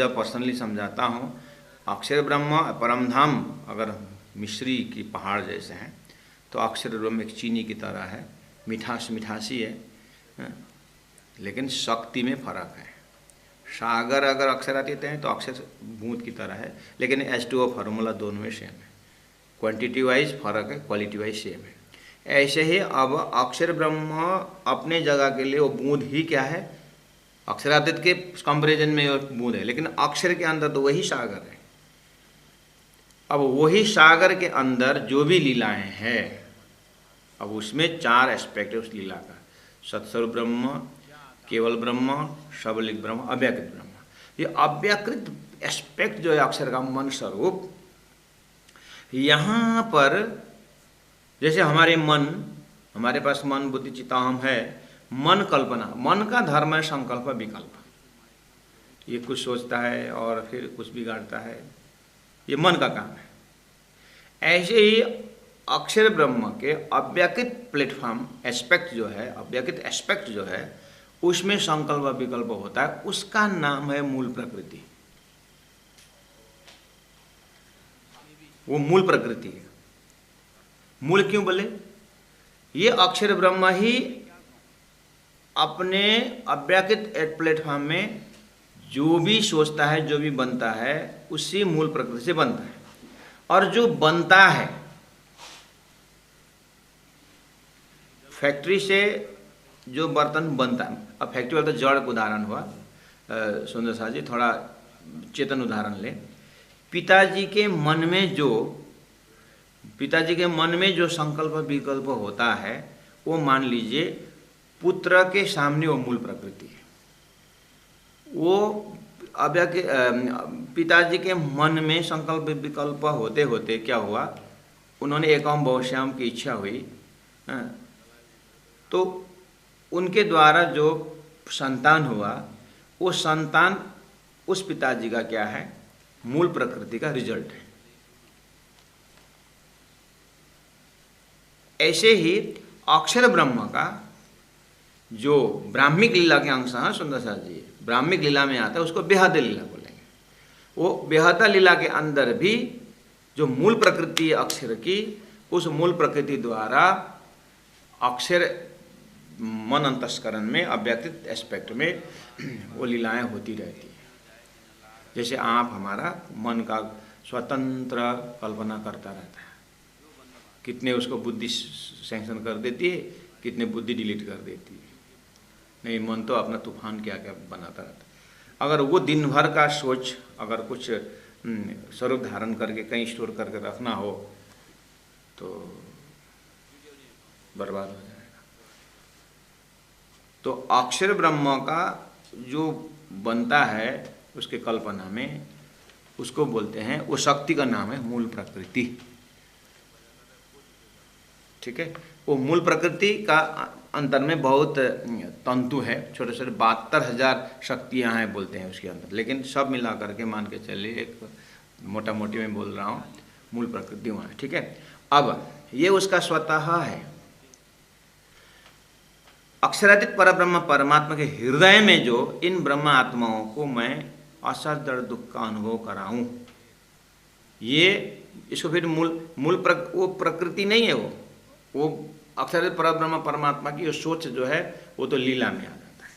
जब पर्सनली समझाता हूँ, अक्षर ब्रह्म परम धाम अगर मिश्री की पहाड़ जैसे हैं तो अक्षर ब्रह्म एक चीनी की तरह है, मिठास मिठासी है, लेकिन शक्ति में फर्क है। सागर अगर अक्षरातीत हैं तो अक्षर बूंद की तरह है, लेकिन H2O फार्मूला दोनों में सेम है। क्वांटिटी वाइज फर्क है, क्वालिटी वाइज सेम है। ऐसे ही अब अक्षर ब्रह्म अपने जगह के लिए वो बूंद ही क्या है, अक्षरातीत के कंपेरिजन में वो बूंद है, लेकिन अक्षर के अंदर तो वही सागर है। अब वही सागर के अंदर जो भी लीलाएं हैं, अब उसमें 4 एस्पेक्ट है उस लीला का, सत्स्वरूप ब्रह्म, केवल ब्रह्म, सबलिक ब्रह्म, अव्याकृत ब्रह्म। ये अव्याकृत एस्पेक्ट जो है अक्षर का मन स्वरूप, यहाँ पर जैसे हमारे पास मन बुद्धि चित्ताहम है, मन कल्पना, मन का धर्म है संकल्प विकल्प। ये कुछ सोचता है और फिर कुछ बिगाड़ता है, ये मन का काम है। ऐसे ही अक्षर ब्रह्म के अव्याकृत प्लेटफॉर्म एस्पेक्ट जो है, अव्याकृत एस्पेक्ट जो है, उसमें संकल्प विकल्प होता है, उसका नाम है मूल प्रकृति। वो मूल प्रकृति है। मूल क्यों बोले? ये अक्षर ब्रह्म ही अपने अव्याकृत प्लेटफॉर्म में जो भी सोचता है, जो भी बनता है, उसी मूल प्रकृति से बनता है। और जो बनता है, फैक्ट्री से जो बर्तन बनता है, अब फैक्ट्री वाला तो जड़ का उदाहरण हुआ, सुंदर साहब जी थोड़ा चेतन उदाहरण लें। पिताजी के मन में जो संकल्प विकल्प होता है, वो मान लीजिए पुत्र के सामने वो मूल प्रकृति है। वो पिताजी के मन में संकल्प विकल्प होते होते क्या हुआ, उन्होंने एकाम बहुश्याम की इच्छा हुई, तो उनके द्वारा जो संतान हुआ, वो संतान उस पिताजी का क्या है, मूल प्रकृति का रिजल्ट है। ऐसे ही अक्षर ब्रह्म का जो ब्राह्मिक लीला के अंश है, सुंदर साहब जी ब्राह्मिक लीला में आता है, उसको बेहद लीला बोलेंगे। वो बेहद लीला के अंदर भी जो मूल प्रकृति है अक्षर की, उस मूल प्रकृति द्वारा अक्षर मन अंतस्करण में अव्यक्तित एस्पेक्ट में वो लीलाएं होती रहती है। जैसे आप हमारा मन का स्वतंत्र कल्पना करता रहता है, कितने उसको बुद्धि सैंक्शन कर देती है, कितने बुद्धि डिलीट कर देती है। नहीं, मन तो अपना तूफान क्या क्या बनाता रहता है। अगर वो दिन भर का सोच अगर कुछ स्वरूप धारण करके कहीं स्टोर करके रखना हो तो बर्बाद हो जाएगा। तो अक्षर ब्रह्म का जो बनता है उसके कल्पना में, उसको बोलते हैं, वो शक्ति का नाम है मूल प्रकृति। ठीक है, वो मूल प्रकृति का अंतर में बहुत तंतु है, छोटे छोटे 72,000 शक्तियाँ हैं बोलते हैं उसके अंदर, लेकिन सब मिला करके मान के चलिए, एक मोटा मोटी में बोल रहा हूँ, मूल प्रकृति वहाँ है। ठीक है, अब ये उसका स्वतः है। अक्षरातीत परब्रह्म परमात्मा के हृदय में जो इन ब्रह्म आत्माओं को मैं असर दर्द दुख का अनुभव कराऊं, ये इसको फिर वो प्रकृति नहीं है, वो अक्षरातीत परब्रह्म परमात्मा की सोच जो है वो तो लीला में आ जाता है।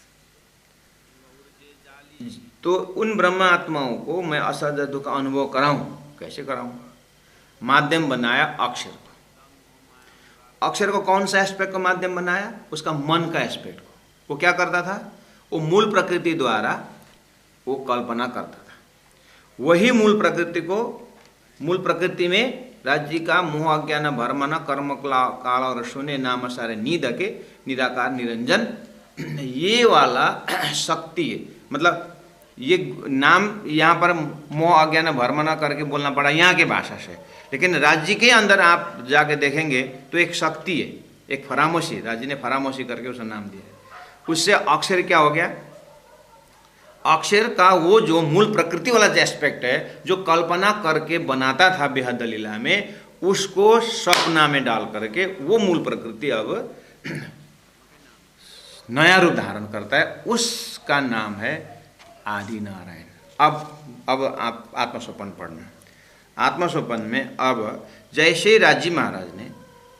तो उन ब्रह्म आत्माओं को मैं असर दर्द दुख का अनुभव कराऊं, कैसे कराऊं? माध्यम बनाया अक्षर को। अक्षर को कौन सा एस्पेक्ट का माध्यम बनाया? उसका मन का एस्पेक्ट को। वो क्या करता था? वो मूल प्रकृति द्वारा वो कल्पना करता था। वही मूल प्रकृति को, मूल प्रकृति में राज्य का मोह अज्ञान भरमन कर्म काल और शून्य नाम सारे नीद के निराकार निरंजन, ये वाला शक्ति है। मतलब ये नाम यहाँ पर मोह अज्ञान भरमना करके बोलना पड़ा यहाँ के भाषा से, लेकिन राज्य के अंदर आप जाके देखेंगे तो एक शक्ति है, एक फरामोशी, राज्य ने फरामोशी करके उसे नाम दिया। उससे अक्षर क्या हो गया? अक्षर का वो जो मूल प्रकृति वाला जो एस्पेक्ट है, जो कल्पना करके बनाता था बेहद लीला में, उसको सपना में डाल करके वो मूल प्रकृति अब नया रूप धारण करता है। उसका नाम है आदि नारायण। अब आप आत्मसोपान पढ़ना। आत्मसोपान में अब जैसे ही राजी महाराज ने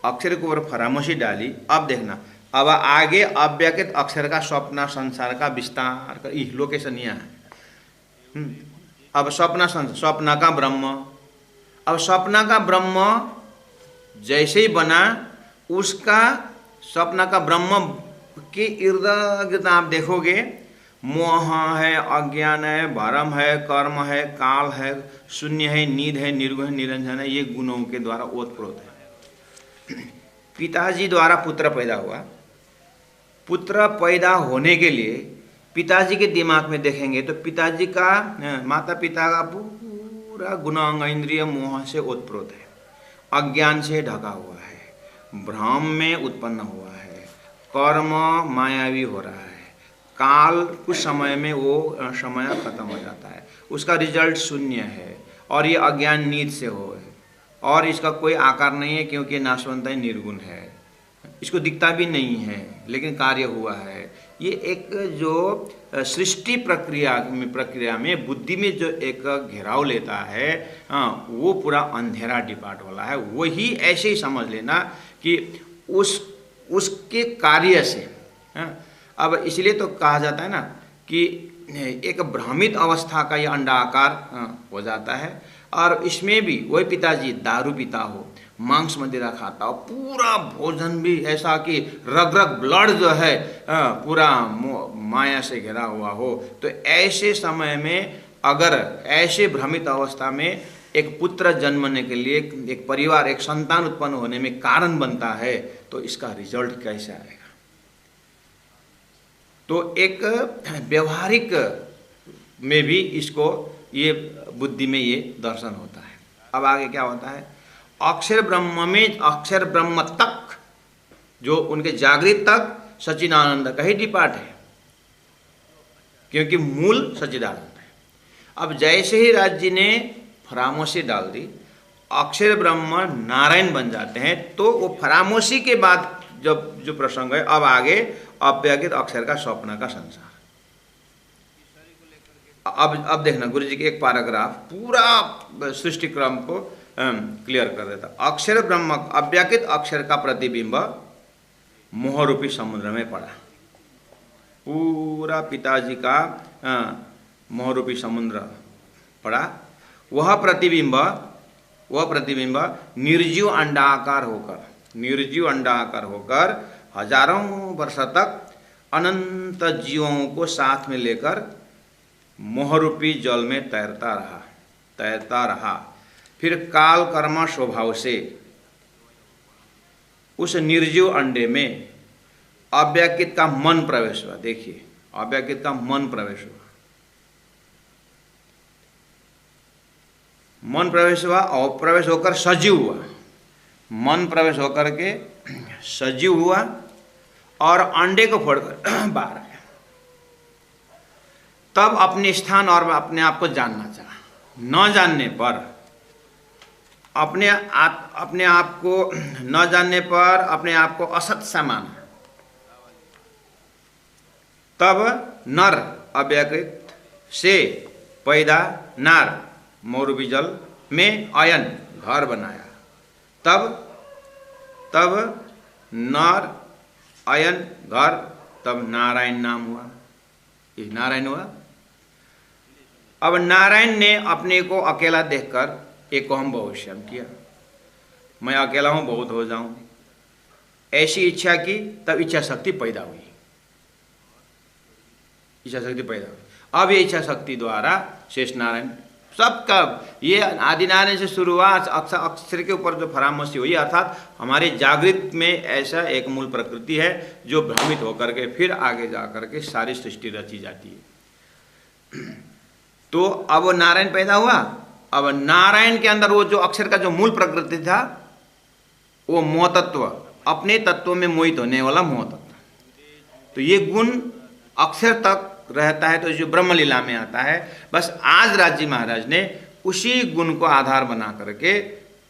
अक्षर के ऊपर फरामोशी डाली, अब देखना, अब आगे अव्यक्त अक्षर का स्वप्न संसार का विस्तार कर लोकेशन यहाँ है। अब स्वप्न का ब्रह्म, अब स्वप्न का ब्रह्म जैसे ही बना, उसका स्वप्न का ब्रह्म के इर्द गिर्द आप देखोगे मोह है, अज्ञान है, भरम है, कर्म है, काल है, शून्य है, नींद है, निर्गुण है, निरंजन है, ये गुणों के द्वारा ओतप्रोत है। पिताजी द्वारा पुत्र पैदा हुआ। पुत्र पैदा होने के लिए पिताजी के दिमाग में देखेंगे तो पिताजी का, माता पिता का पूरा गुणांग इंद्रिय मोह से ओतप्रोत है, अज्ञान से ढका हुआ है, भ्रम में उत्पन्न हुआ है, कर्म मायावी हो रहा है, काल कुछ समय में वो समय खत्म हो जाता है, उसका रिजल्ट शून्य है, और ये अज्ञान नींद से हो है, और इसका कोई आकार नहीं है क्योंकि नाशवंत है, निर्गुण है, इसको दिखता भी नहीं है लेकिन कार्य हुआ है। ये एक जो सृष्टि प्रक्रिया में बुद्धि में जो एक घेराव लेता है, वो पूरा अंधेरा डिपार्ट वाला है। वही ऐसे ही समझ लेना कि उसके कार्य से, अब इसलिए तो कहा जाता है ना कि एक भ्रमित अवस्था का ये अंडाकार हो जाता है। और इसमें भी वही पिताजी दारू पीता हो, मांस मदिरा खाता हो, पूरा भोजन भी ऐसा कि रग रग ब्लड जो है पूरा माया से घिरा हुआ हो, तो ऐसे समय में अगर ऐसे भ्रमित अवस्था में एक पुत्र जन्मने के लिए एक परिवार, एक संतान उत्पन्न होने में कारण बनता है, तो इसका रिजल्ट कैसे आएगा। तो एक व्यवहारिक में भी इसको ये बुद्धि में ये दर्शन होता है। अब आगे क्या होता है, अक्षर ब्रह्म में, अक्षर ब्रह्म तक जो उनके जागृत तक सच्चिदानंद का ही डिपार्ट है, क्योंकि मूल सच्चिदानंद है। अब जैसे ही राज्य ने फरामोशी डाल दी, अक्षर ब्रह्म नारायण बन जाते हैं, तो वो फरामोशी के बाद जब जो प्रसंग है, अब आगे अव्यक्त अक्षर का स्वप्न का संसार। अब देखना, गुरु जी के एक पैराग्राफ पूरा सृष्टि क्रम को क्लियर कर देता। अक्षर ब्रह्म, अव्यक्त अक्षर का प्रतिबिंब मोहरूपी समुद्र में पड़ा। पूरा पिताजी का मोहरूपी समुद्र पड़ा। वह प्रतिबिंब निर्जीव अंडाकार होकर हजारों वर्ष तक अनंत जीवों को साथ में लेकर मोहरूपी जल में तैरता रहा। फिर काल कर्म स्वभाव से उस निर्जीव अंडे में अव्यक्त का मन प्रवेश हुआ। देखिए, अव्यक्त का मन प्रवेश हुआ, मन प्रवेश हुआ और प्रवेश होकर सजीव हुआ। मन प्रवेश होकर के सजीव हुआ और अंडे को फोड़कर बाहर आया। तब अपने स्थान और अपने आप को जानना चाहा। न जानने पर, अपने आप को न जानने पर अपने आप को असत सा माना। तब नर अव्यक्त से पैदा नार मोहरूपी जल में अयन घर बनाया। तब नर अयन घर, तब नारायण नाम हुआ, ये नारायण हुआ। अब नारायण ने अपने को अकेला देखकर एक अहम बहुश्याम किया, मैं अकेला हूं, बहुत हो जाऊं, ऐसी इच्छा की। तब इच्छा शक्ति पैदा हुई, इच्छा शक्ति पैदा हुई। अब ये इच्छा शक्ति द्वारा शेष नारायण सबका, ये आदि नारायण से शुरू हुआ, अक्षर के ऊपर जो फरामोशी हुई, अर्थात हमारे जागृत में ऐसा एक मूल प्रकृति है जो भ्रमित होकर के फिर आगे जाकर के सारी सृष्टि रची जाती है। तो अब वो नारायण पैदा हुआ। अब नारायण के अंदर वो जो अक्षर का जो मूल प्रकृति था, वो मोह तत्व, अपने तत्व में मोहित होने वाला मोह तत्व, तो ये गुण अक्षर तक रहता है, तो जो ब्रह्म लीला में आता है। बस आज राज्य महाराज ने उसी गुण को आधार बना करके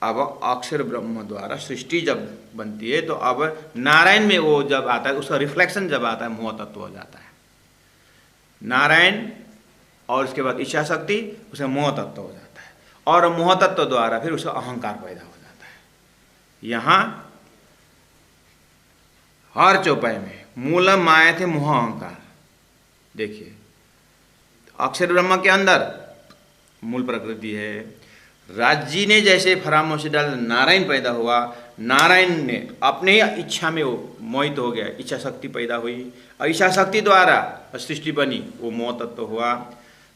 अब अक्षर ब्रह्म द्वारा सृष्टि जब बनती है, तो अब नारायण में वो जब आता है, उसका रिफ्लेक्शन जब आता है, मोह तत्व हो जाता है। नारायण और उसके बाद इच्छा शक्ति, उसका मोह तत्व हो जाता है, और मोह तत्व द्वारा फिर उसका अहंकार पैदा हो जाता है। यहाँ हर चौपाई में मूलम माया थे मोह अहंकार। देखिए अक्षर ब्रह्म के अंदर मूल प्रकृति है। राज्य ने जैसे फरामों से डाल नारायण पैदा हुआ, नारायण ने अपने ही इच्छा में वो मोहित हो गया, इच्छा शक्ति पैदा हुई, और इच्छा शक्ति द्वारा सृष्टि बनी, वो मोह तत्व हुआ।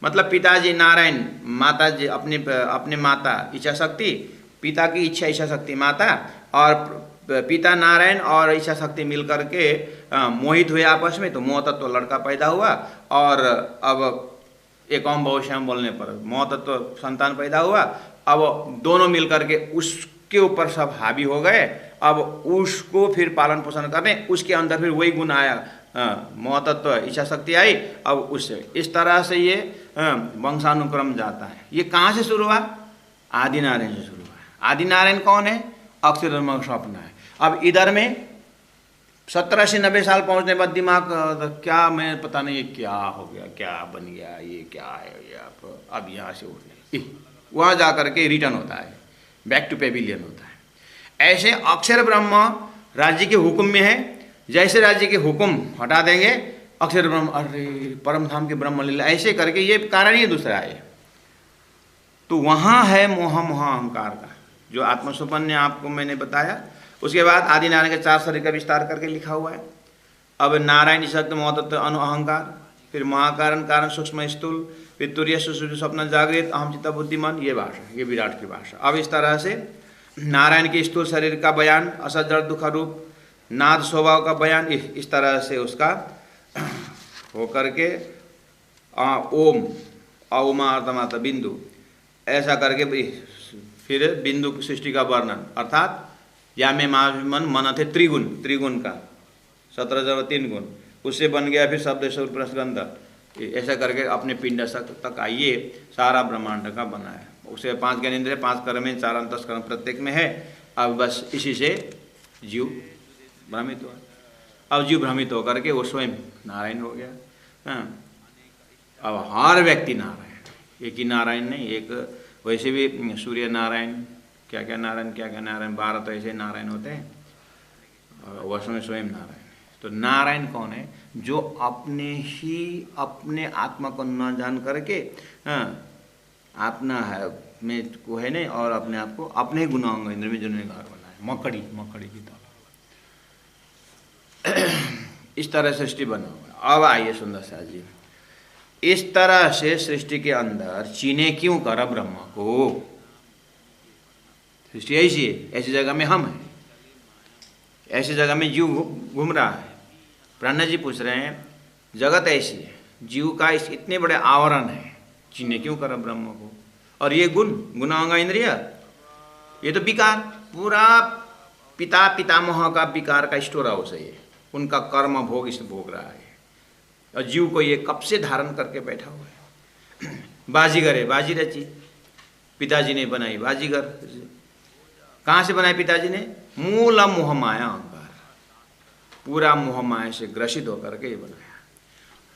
मतलब पिताजी नारायण, माता जी अपने माता इच्छा शक्ति, पिता की इच्छा शक्ति माता, और पिता नारायण और इच्छा शक्ति मिल करके मोहित हुए आपस में, तो मोह तत्व लड़का पैदा हुआ। और अब एक ओम बहुश्याम बोलने पर मोह तत्व संतान पैदा हुआ। अब दोनों मिल करके उसके ऊपर सब हावी हो गए, अब उसको फिर पालन पोषण करने, उसके अंदर फिर वही गुण आया, मोह तत्व इच्छा शक्ति आई। अब उससे इस तरह से ये वंशानुक्रम जाता है। ये कहाँ से शुरू हुआ? आदि नारायण से शुरू हुआ। आदि नारायण कौन है? अक्षर ब्रह्म का स्वप्न है। अब इधर में 70 से 90 साल पहुंचने बाद दिमाग क्या, मैं पता नहीं क्या हो गया, क्या बन गया, ये क्या है, ये अब यहाँ से उठने, वहाँ जा करके रिटर्न होता है, बैक टू पेविलियन होता है। ऐसे अक्षर ब्रह्म राज्य के हुक्म में है। जैसे राज्य के हुक्म हटा देंगे, अक्षर ब्रह्म, अरे परम धाम के ब्रह्म लीला, ऐसे करके ये कारण ही दूसरा है। तो वहाँ है मोह अहंकार का, जो आत्मसुपन आपको मैंने बताया। उसके बाद आदि नारायण के 4 शरीर का विस्तार करके लिखा हुआ है। अब नारायण शब्द मोह तत्व अनु अहंकार, फिर महाकारण कारण सूक्ष्म स्थूल, फिर तुर्य सुषुप्ति स्वप्न जागृत अहम चित्त बुद्धिमान, ये भाषा, ये विराट की भाषा। अब इस तरह से नारायण के स्थूल शरीर का बयान, असत जड़ दुख रूप नाद स्वभाव का बयान, इस तरह से उसका हो करके ओम औमा अर्थमाता बिंदु, ऐसा करके फिर बिंदु सृष्टि का वर्णन, अर्थात या में मन मन थे त्रिगुण, त्रिगुण का 17 जड़ 3 गुण, उससे बन गया फिर शब्द स्वरूप रसगंध, ऐसा करके अपने पिंड तक आइए सारा ब्रह्मांड का बना है। उसे 5 ज्ञानेंद्रिय, 5 कर्म, 4 अंतस्करण प्रत्येक में है। अब बस इसी से जीव भ्रमित हुआ। अब जीव भ्रमित होकर के वो स्वयं नारायण हो गया। अब हर व्यक्ति नारायण, एक ही नारायण नहीं, एक वैसे भी सूर्य नारायण, क्या क्या नारायण 12 तो ऐसे नारायण होते हैं, वह स्वयं नारायण। तो नारायण कौन है? जो अपने ही अपने आत्मा को न जान करके आत्मा है में को है नहीं, और अपने आप को अपने ही गुणांग इंद्र में जिन्होंने घर बनाया, मकड़ी की तरह। इस तरह सृष्टि बना हुआ। अब आइए सुंदर सा जी, इस तरह से सृष्टि के अंदर चीने क्यों कर ब्रह्म को? सृष्टि ऐसी है, ऐसी जगह में हम हैं, ऐसी जगह में जीव घूम रहा है। प्राणा जी पूछ रहे हैं, जगत ऐसी है, जीव का इतने बड़े आवरण है, चीने क्यों कर ब्रह्म को? और ये गुणांग इंद्रिय, ये तो विकार, पूरा पितामह का विकार का स्टोर हाउस है ये, उनका कर्म भोग इस भोग रहा है। और जीव को ये कब से धारण करके बैठा हुआ है। बाजीगर है, बाजी रची पिताजी ने बनाई बाजीगर। कहाँ से बनाई पिताजी ने? मूल मोह माया अहंकार, पूरा मोह माया से ग्रसित होकर के ये बनाया।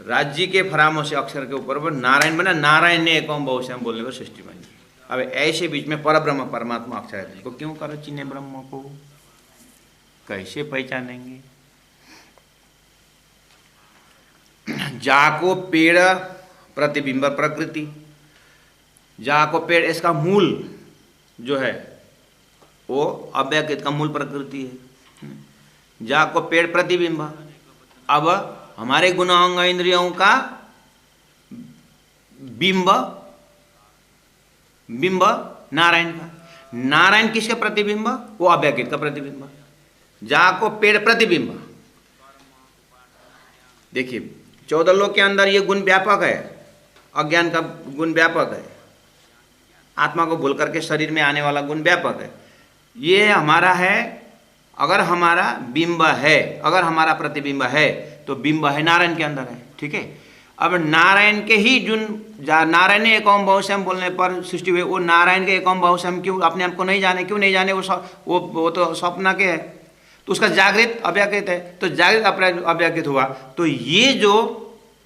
राज्य के फरामों से अक्षर के ऊपर नारायण बना, नारायण ने एक ओम बहुश्याम बोलने पर सृष्टि बनी। अब ऐसे बीच में परब्रह्म परमात्मा अक्षर है, को क्यों करो चिन्ह ब्रह्म को? कैसे पहचानेंगे? जाको पेड़ प्रतिबिंब प्रकृति, जाको पेड़ इसका मूल जो है वो अव्यक्त का मूल प्रकृति है। जाको पेड़ प्रतिबिंब, अब हमारे गुणांग इंद्रियों का बिंब नारायण का। नारायण किसका प्रतिबिंब? वो अव्यक्त का प्रतिबिंब। जाको पेड़ प्रतिबिंब, देखिए 14 लोक के अंदर ये गुण व्यापक है, अज्ञान का गुण व्यापक है, आत्मा को भूल करके शरीर में आने वाला गुण व्यापक है। ये हमारा है, अगर हमारा बिंब है, अगर हमारा प्रतिबिंब है तो बिंब है नारायण के अंदर है, ठीक है। अब नारायण के ही जुन नारायण ने एक ओम बहुश्याम बोलने पर सृष्टि हुई, वो नारायण के एक ओम बहुश्याम क्यों अपने आप को नहीं जाने? क्यों नहीं जाने? वो तो स्वप्न के है, तो उसका जागृत अव्यक्त है, तो जागृत अव्यक्त हुआ। तो ये जो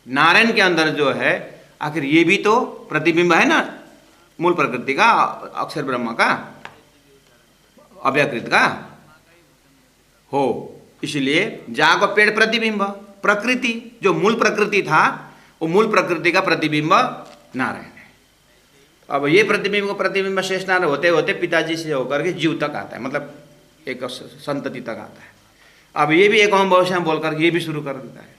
नारायण के अंदर जो है आखिर ये भी तो प्रतिबिंब है ना मूल प्रकृति का, अक्षर ब्रह्म का, अव्यकृत का हो। इसलिए जाग और पेड़ प्रतिबिंब, प्रकृति जो मूल प्रकृति था वो मूल प्रकृति का प्रतिबिंब नारायण है। अब ये प्रतिबिंब को प्रतिबिंब शेष नारायण होते होते पिताजी से होकर के जीव तक आता है, मतलब एक संतति तक आता है। अब ये भी एक ओम भविष्य बोलकर ये भी शुरू कर देता है।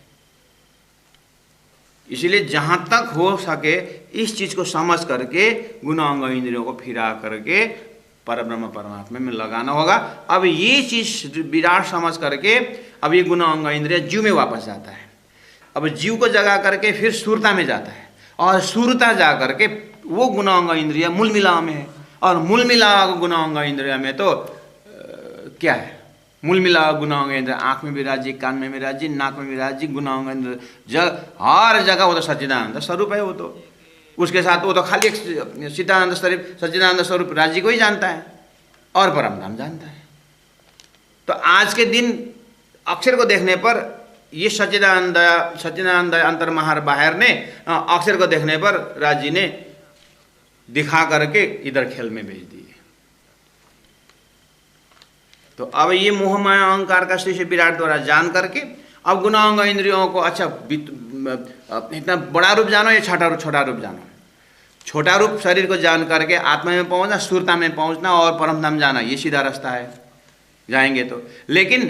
इसीलिए जहां तक हो सके इस चीज को समझ करके गुण अंग इंद्रियों को फिरा करके परब्रह्म परमात्मा में लगाना होगा। अब ये चीज विराट समझ करके अब ये गुण अंग इंद्रिय जीव में वापस जाता है। अब जीव को जगा करके फिर सूरता में जाता है और सूरता जा करके वो गुण अंग इंद्रिय मूल मिलाव में है। और मूल मिलाव गुण अंग इंद्रिय में तो क्या है, मूल मिलाव गुण अंग इंद्रिय आंख में विराजी, कान में विराजी, नाक में विराजी, गुण अंग इंद्रिय हर जगह वो तो सच्चिदानंद स्वरूप है। वो तो उसके साथ वो तो खाली एक चिदानंद स्वरूप सच्चिदानंद स्वरूप राज्य को ही जानता है और परम धाम जानता है। तो आज के दिन अक्षर को देखने पर ये सच्चिदानंद अंतर महार बाहर ने अक्षर को देखने पर राजी ने दिखा करके इधर खेल में भेज दिए। तो अब ये मोह माया अहंकार का श्री विराट द्वारा जान करके अब गुण अंग इंद्रियों को अच्छा इतना बड़ा रूप जानो या छोटा रूप जानो। छोटा रूप शरीर को जान करके आत्मा में पहुंचना, सुरता में पहुंचना और परम धाम जाना, ये सीधा रास्ता है जाएंगे तो। लेकिन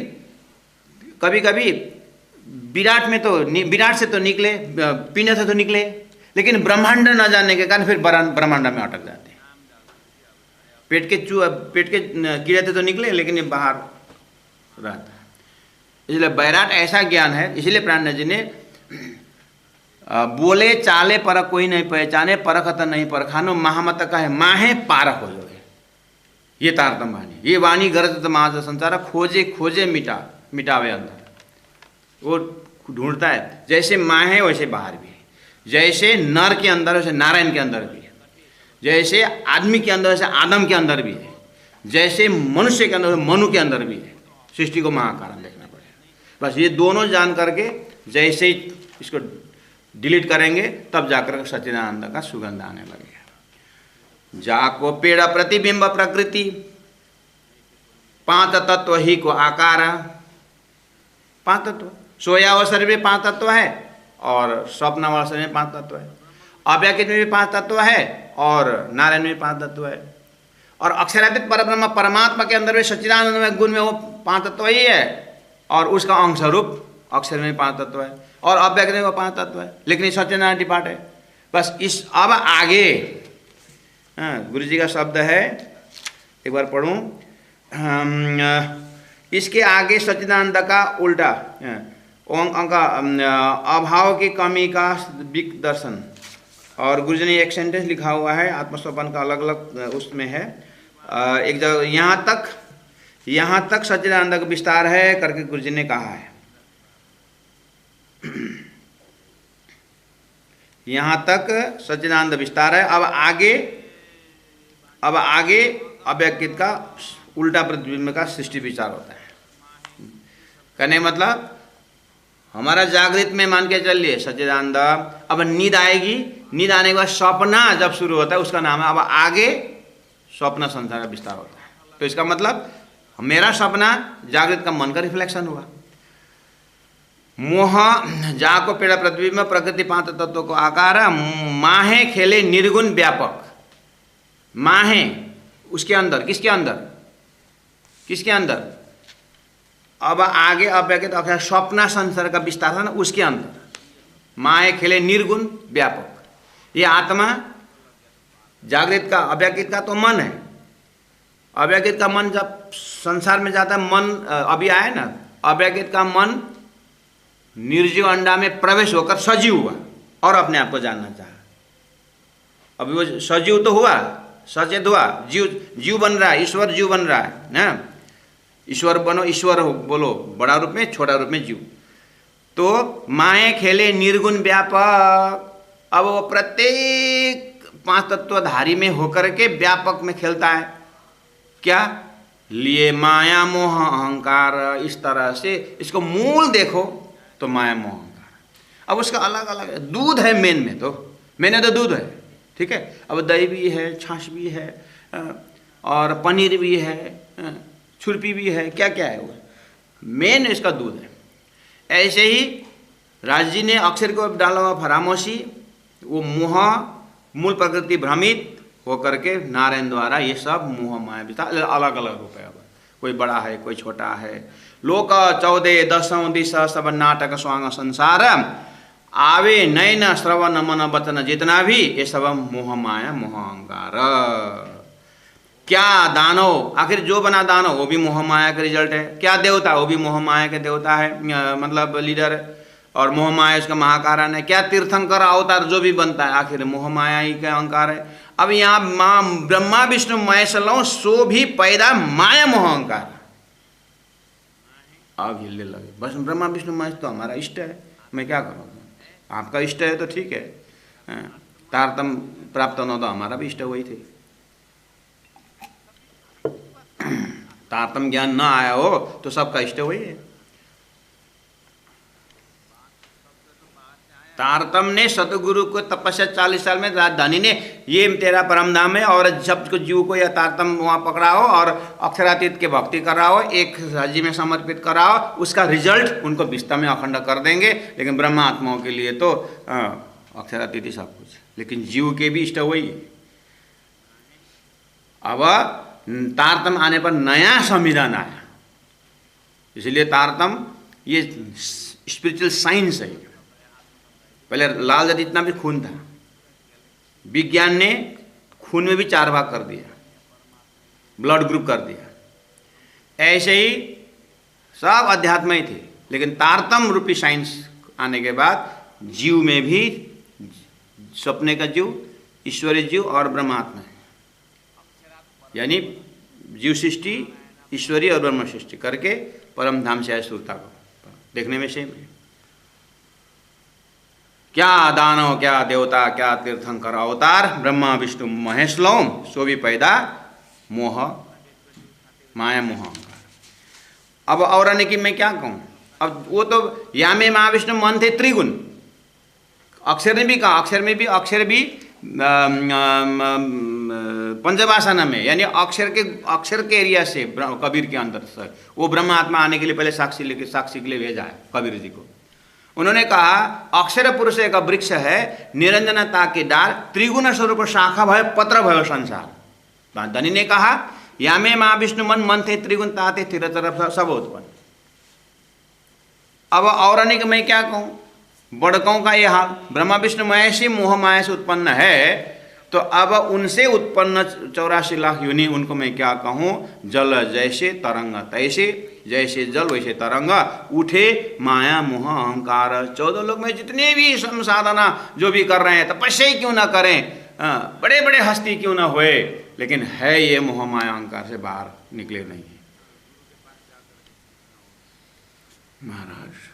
कभी कभी विराट में तो विराट से तो निकले, पिंड से तो निकले, लेकिन ब्रह्मांड न जानने के कारण फिर ब्रह्मांड में अटक जाते हैं। पेट के कीड़े थे तो निकले, लेकिन ये बाहर रहता है। इसलिए बैराट ऐसा ज्ञान है। इसलिए प्राण जी ने बोले चाले परख कोई नहीं पहचाने, परखत नहीं परखानो, महामत कहे माहे पारक हो जाए। ये तारतम वाणी, ये वाणी गरज माज संसार, खोजे खोजे मिटावे अंदर। वो ढूंढता है, जैसे माँ है वैसे बाहर भी है, जैसे नर के अंदर वैसे नारायण के अंदर भी है, जैसे आदमी के अंदर वैसे आदम के अंदर भी है, जैसे मनुष्य के अंदर वैसे मनु के अंदर भी है। सृष्टि को महाकारण देखना पड़ेगा। बस ये दोनों जान करके जैसे ही इसको डिलीट करेंगे तब जाकर सच्चिदानंद का सुगंध आने लगेगा। जाको पेड़ प्रतिबिंब प्रकृति, पांच तत्व ही को आकार। पांच तत्व, सोया हुआ शरीर में पांच तत्व है और स्वप्न वाला शरीर में पांच तत्व है, अव्यक्त में भी पांच तत्व है और नारायण में भी पांच तत्व है, और अक्षरातीत परब्रह्म परमात्मा के अंदर में सच्चिदानंद में गुण में वो पांच तत्व ही है, और उसका अंग स्वरूप अक्षर में पांच तत्व है और अव्यक्त में वो पांच तत्व है। लेकिन ये सच्चिदानंद डिपार्ट है। बस इस अब आगे गुरु जी का शब्द है, एक बार पढ़ूं। इसके आगे सच्चिदानंद का उल्टा का अभाव की कमी का दर्शन। और गुरु जी ने एक सेंटेंस लिखा हुआ है, आत्मस्वपन का अलग अलग उसमें है एक जगह, यहाँ तक सच्चिदानंद का विस्तार है करके गुरु जी ने कहा है। यहाँ तक सच्चिदानंद विस्तार है। अब आगे अव्यक्त का उल्टा प्रतिबिंब का सृष्टि विचार होता है। कहने मतलब हमारा जागृत में मान के चलिए सच्चिदानंद, अब नींद आएगी, नींद आने के बाद सपना जब शुरू होता है उसका नाम है, अब आगे स्वप्न संसार का विस्तार होता है। तो इसका मतलब मेरा सपना जागृत का मन का रिफ्लेक्शन हुआ। मोह जाको पेड़ प्रतिबिंब प्रकृति पांच तत्वों को आकार, माहे खेले निर्गुण व्यापक। माहे उसके अंदर, किसके अंदर अब आगे अव्यक्त अक्षर स्वप्न संसार का विस्तार है ना, उसके अंदर माए खेले निर्गुण व्यापक। ये आत्मा जागृत का, अव्यक्त का तो मन है। अव्यक्त का मन जब संसार में जाता है, मन अभी आया ना, अव्यक्त का मन निर्जीव अंडा में प्रवेश होकर सजीव हुआ और अपने आप को जानना चाहा। अभी वो सजीव तो हुआ, सचेत हुआ, जीव बन रहा है, ईश्वर जीव बन रहा है ना। ईश्वर बनो, ईश्वर हो बोलो, बड़ा रूप में छोटा रूप में जीव। तो माए खेले निर्गुण व्यापक। अब वो प्रत्येक पांच तत्वधारी में होकर के व्यापक में खेलता है। क्या लिए माया मोह अहंकार, इस तरह से इसको मूल देखो तो माया मोह अहंकार। अब उसका अलग अलग दूध है मेन में, तो मैंने तो दूध है, ठीक है, अब दही भी है, छाछ भी है, और पनीर भी है, छुरपी भी है, क्या क्या है वो, मेन इसका दूध है। ऐसे ही राज जी ने अक्षर को डाला हुआ फरामोशी, वो मोह मूल प्रकृति भ्रमित होकर के नारायण द्वारा ये सब मोह माया विस्तार अलग अलग रूप है। अब कोई बड़ा है, कोई छोटा है। लोक 14 10 दिशा सब नाटक स्वांग संसार, आवे नयन श्रवण मन वचन जितना भी, ये सब मोह माया मोह अहंकार। क्या दानव, आखिर जो बना दानव वो भी मोह माया का रिजल्ट है। क्या देवता, वो भी मोह माया के देवता है, मतलब लीडर, और मोह माया उसका महाकारण है। क्या तीर्थंकर अवतार जो भी बनता है आखिर मोह माया ही का अहंकार है। अब यहाँ माँ ब्रह्मा विष्णु महेश लो सो भी पैदा माया मोह अहंकार। अब हिलने लगे, बस ब्रह्मा विष्णु महेश तो हमारा इष्ट है, मैं क्या करूँ, आपका इष्ट है तो ठीक है, तारतम प्राप्त होना तो हमारा भी इष्ट वही थे। तारतम ज्ञान ना आया हो तो सबका इष्ट वही है। तारतम ने सतगुरु को तपस्या 40 साल में राजधानी ने ये तेरा परम धाम है, और जब को जीव को यह तारतम वहाँ पकड़ा हो और अक्षरातीत के भक्ति कर रहा हो, एक राज्य में समर्पित करा हो, उसका रिजल्ट उनको विस्ता में अखंड कर देंगे। लेकिन ब्रह्मा आत्माओं के लिए तो अक्षरातीत ही सब कुछ, लेकिन जीव के भी इष्ट वही है। अब तारतम आने पर नया संविधान आया, इसलिए तारतम ये स्पिरिचुअल साइंस है। पहले लाल जाति इतना भी खून था, विज्ञान ने खून में भी 4 भाग कर दिया, ब्लड ग्रुप कर दिया। ऐसे ही सब अध्यात्म ही थे, लेकिन तारतम रूपी साइंस आने के बाद जीव में भी सपने का जीव, ईश्वरीय जीव और ब्रह्मात्मा है। यानी जीव सृष्टि, ईश्वरीय और ब्रह्म सृष्टि करके परम धाम से आए सुरता को, देखने में सेम है। क्या दानव, क्या देवता, क्या तीर्थंकर अवतार, ब्रह्मा विष्णु महेश लोम सो भी पैदा मोह माया मोह अहंकार। अब और आने की मैं क्या कहूँ, अब वो तो यामे महाविष्णु मन थे त्रिगुण, अक्षर ने भी कहा, अक्षर भी पंचवासना में, यानी अक्षर के एरिया से कबीर के अंदर से वो ब्रह्म आत्मा आने के लिए पहले साक्षी के लिए भेजा है कबीर जी को। उन्होंने कहा अक्षर पुरुष एक वृक्ष है, निरंजनता के डाल, त्रिगुण स्वरूप शाखा भय पत्र भयो संसार। धनी ने कहा यामे माँ विष्णु मन थे त्रिगुण ताते स्थिर तरफ सब उत्पन्न। अब और अनेक मैं क्या कहूँ, बड़कों का ये हाल, ब्रह्मा विष्णु महेश ही मोह माया से उत्पन्न है, तो अब उनसे उत्पन्न 84 लाख योनि, उनको मैं क्या कहूँ, जल जैसे तरंग तैसे, जैसे जल वैसे तरंग, उठे माया मोह अहंकार। 14 लोग में जितने भी संसाधना जो भी कर रहे हैं, तपस्या ही क्यों ना करें, बड़े बड़े हस्ती क्यों ना हुए, लेकिन है ये मोह माया अहंकार से बाहर निकले नहीं है। महाराज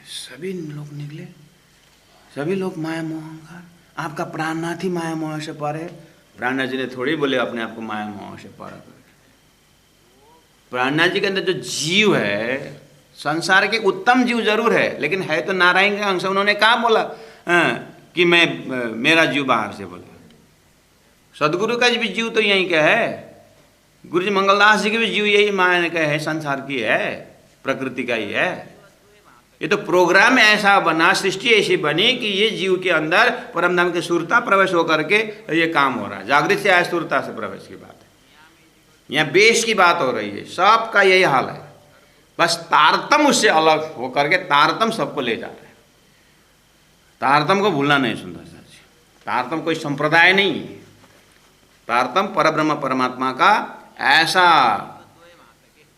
सभी लोग निकले, सभी लोग माया मोह अहंकार। आपका प्राणनाथ ही माया मोह से पर है। प्राणनाथ जी ने थोड़ी बोले अपने आप को माया मोह से पर। प्राणनाथ जी के अंदर जो जीव है, संसार के उत्तम जीव जरूर है, लेकिन है तो नारायण के अंश। उन्होंने कहा बोला कि मेरा जीव बाहर से बोला। सदगुरु का भी जीव तो यही का है, गुरु जी मंगलदास जी के भी जीव यही माया का है, संसार की है, प्रकृति का ही है। ये तो प्रोग्राम ऐसा बना, सृष्टि ऐसी बनी कि ये जीव के अंदर परम धाम की सुरता प्रवेश होकर के ये काम हो रहा है। जागृत से आए सुरता से प्रवेश की बात है, यहाँ बेश की बात हो रही है। सबका यही हाल है, बस तारतम उससे अलग होकर के तारतम सबको ले जा रहा है। तारतम को भूलना नहीं सुंदर जी, तारतम कोई संप्रदाय नहीं है। तारतम परब्रह्म परमात्मा का ऐसा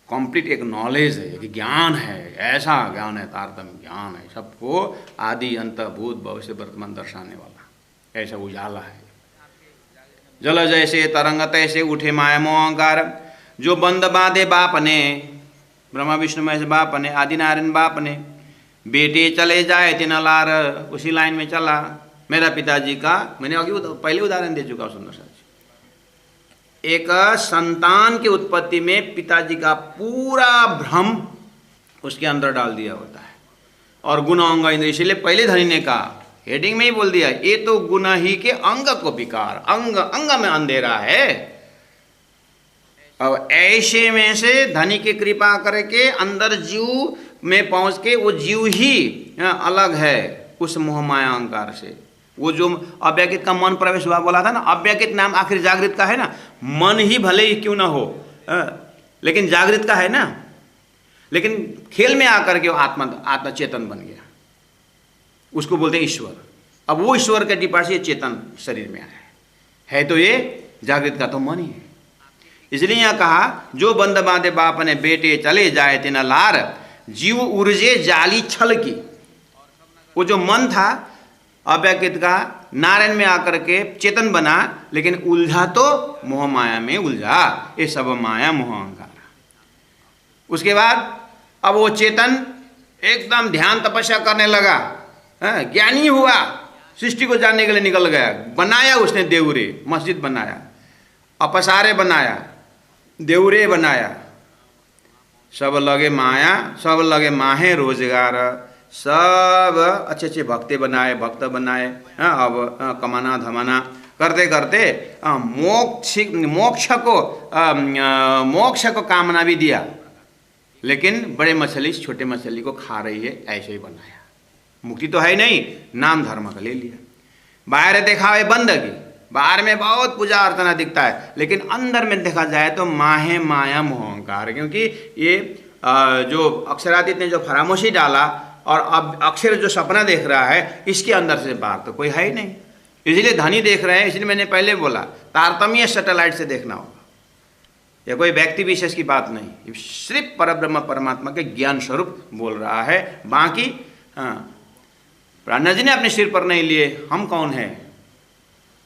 कंप्लीट एक नॉलेज है, एक ज्ञान है, ऐसा ज्ञान है, तारतम ज्ञान है, सबको आदि अंत भूत भविष्य वर्तमान दर्शाने वाला ऐसा उजाला है। जल जैसे तरंग तैसे उठे माया मोह अहंकार, जो बंद बांधे बाप ने, ब्रह्मा विष्णु महेश बाप ने, आदि नारायण बाप ने, बेटे चले जाए तीन लार, उसी लाइन में चला। मेरा पिताजी का मैंने अभी पहले उदाहरण दे चुका हूँ सुंदर सा। एक संतान की उत्पत्ति में पिताजी का पूरा भ्रम उसके अंदर डाल दिया होता है, और गुण अंग इंद्र। इसलिए पहले धनी ने कहा हेडिंग में ही बोल दिया, ये तो गुण ही के अंग को विकार, अंग अंग में अंधेरा है। अब ऐसे में से धनी की कृपा करके अंदर जीव में पहुंच के वो जीव ही अलग है उस मोह माया अहंकार से। वो जो अव्यक्त का मन प्रवेश हुआ बोला था ना, अव्यक्त नाम आखिर जागृत का है ना, मन ही भले ही क्यों ना हो लेकिन जागृत का है ना। लेकिन खेल में आकर के वो आत्मा चेतन बन गया, उसको बोलते हैं ईश्वर। अब वो ईश्वर के डिपार्ट से चेतन शरीर में आया है तो ये जागृत का तो मन ही है। इसलिए यहाँ कहा, जो बंद बांधे बाप ने बेटे चले जाए तिन लार, जीव ऊर्जे जाली छल की। वो जो मन था अव्यक्त का, नारायण में आकर के चेतन बना, लेकिन उलझा तो मोह माया में उलझा। ये सब माया मोह अहंकार। उसके बाद अब वो चेतन एकदम ध्यान तपस्या करने लगा, ज्ञानी हुआ, सृष्टि को जानने के लिए निकल गया। बनाया उसने देवरे, मस्जिद बनाया, अपसारे बनाया, देवरे बनाया, सब लगे माया, सब लगे माहे रोजगार, सब अच्छे अच्छे भक्ते बनाए, भक्त बनाए। अब कमाना धमाना करते करते मोक्ष को कामना भी दिया, लेकिन बड़े मछली छोटे मछली को खा रही है, ऐसे ही बनाया। मुक्ति तो है नहीं, नाम धर्म का ले लिया। बाहर देखा है बंदगी, बाहर में बहुत पूजा अर्चना दिखता है, लेकिन अंदर में देखा जाए तो माहे माया मोह अहंकार। क्योंकि ये जो अक्षरातीत ने जो फरामोशी डाला और अब अक्षर जो सपना देख रहा है, इसके अंदर से बाहर तो कोई है ही नहीं। इसलिए धनी देख रहे हैं। इसलिए मैंने पहले बोला, तारतम्य सैटेलाइट से देखना होगा। यह कोई व्यक्ति विशेष की बात नहीं, सिर्फ परब्रह्म परमात्मा के ज्ञान स्वरूप बोल रहा है। बाकी प्राणनाथ जी ने अपने सिर पर नहीं लिए, हम कौन है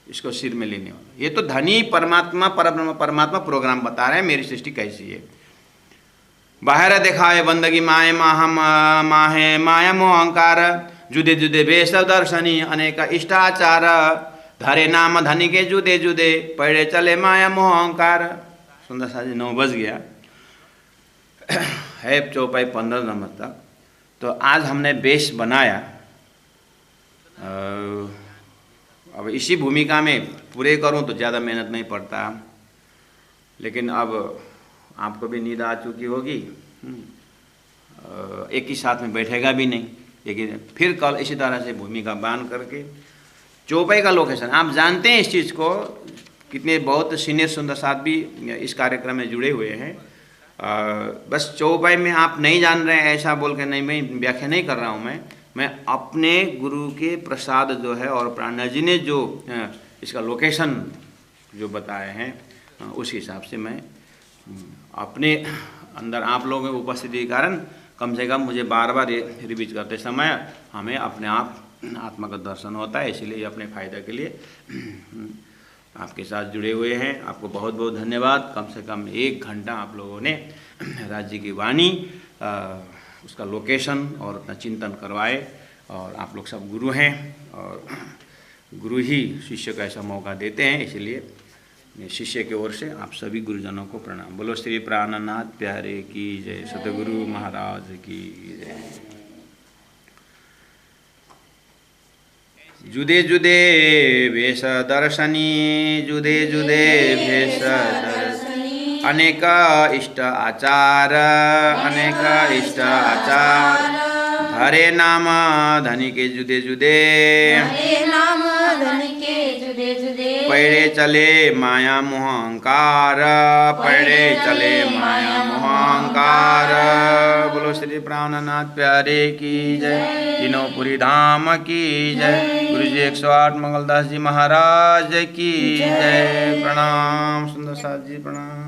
इसको सिर में लेने वाला। ये तो धनी परमात्मा परब्रह्म परमात्मा प्रोग्राम बता रहे हैं मेरी सृष्टि कैसी है। बाहर दिखाए बंदगी माए माहे माया मोह अहंकार, जुदे जुदे वेश दर्शनी अनेक इष्टाचार, धरे नाम धनी के जुदे जुदे, पढ़े चले माया मोह अहंकार। सुंदर सा जी 9 बज गया है, चौपाई 15 नंबर तक। तो आज हमने बेस बनाया। अब इसी भूमिका में पूरे करूं तो ज़्यादा मेहनत नहीं पड़ता, लेकिन अब आपको भी नींद आ चुकी होगी, एक ही साथ में बैठेगा भी नहीं। लेकिन फिर कल इसी तरह से भूमिका बांध करके चौपाई का लोकेशन आप जानते हैं इस चीज़ को, कितने बहुत सीनियर सुंदर साथ भी इस कार्यक्रम में जुड़े हुए हैं। बस चौपाई में आप नहीं जान रहे हैं ऐसा बोल के नहीं, मैं व्याख्या नहीं कर रहा हूँ। मैं अपने गुरु के प्रसाद जो है और प्राणनाथ जी ने जो इसका लोकेशन जो बताए हैं उस हिसाब से मैं अपने अंदर आप लोगों की उपस्थिति के कारण कम से कम मुझे बार बार रिवीज करते समय हमें अपने आप आत्मा का दर्शन होता है। इसीलिए अपने फायदे के लिए आपके साथ जुड़े हुए हैं। आपको बहुत बहुत धन्यवाद। कम से कम 1 घंटा आप लोगों ने राज जी की वाणी उसका लोकेशन और अपना चिंतन करवाए। और आप लोग सब गुरु हैं और गुरु ही शिष्य को ऐसा मौका देते हैं, इसलिए शिष्य की ओर से आप सभी गुरुजनों को प्रणाम। बोलो श्री प्राणनाथ प्यारे की जय, सतगुरु महाराज की जय। जुदे जुदे भेष दर्शनी, जुदे जुदे भेष दर्शनी, अनेक इष्ट आचार, अनेक इष्ट आचार, धरे नाम धनी के जुदे जुदे, धरे नाम धनी के जुदे जुदे, पढ़े चले माया मोह अहंकार, पढ़े चले माया मोह अहंकार। बोलो श्री प्राणनाथ प्यारे की जय, तीनोंपुरी धाम की जय, गुरु जी 108 मंगलदास जी महाराज की जय। प्रणाम सुंदर साथ जी, प्रणाम।